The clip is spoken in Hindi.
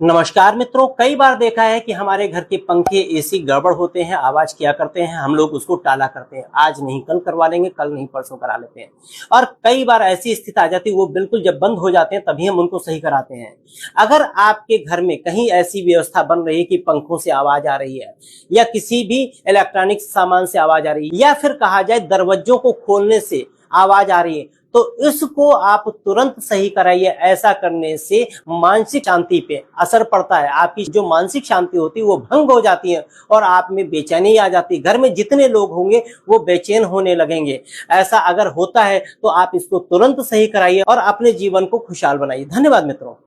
नमस्कार मित्रों, कई बार देखा है कि हमारे घर के पंखे एसी गड़बड़ होते हैं, आवाज किया करते हैं। हम लोग उसको टाला करते हैं, आज नहीं कल करवा लेंगे, कल नहीं परसों करा लेते हैं। और कई बार ऐसी स्थिति आ जाती है, वो बिल्कुल जब बंद हो जाते हैं तभी हम उनको सही कराते हैं। अगर आपके घर में कहीं ऐसी व्यवस्था बन रही है कि पंखों से आवाज आ रही है या किसी भी इलेक्ट्रॉनिक सामान से आवाज आ रही है या फिर कहा जाए दरवाजों को खोलने से आवाज आ रही है, तो इसको आप तुरंत सही कराइए। ऐसा करने से मानसिक शांति पे असर पड़ता है, आपकी जो मानसिक शांति होती है वो भंग हो जाती है और आप में बेचैनी आ जाती है। घर में जितने लोग होंगे वो बेचैन होने लगेंगे। ऐसा अगर होता है तो आप इसको तुरंत सही कराइए और अपने जीवन को खुशहाल बनाइए। धन्यवाद मित्रों।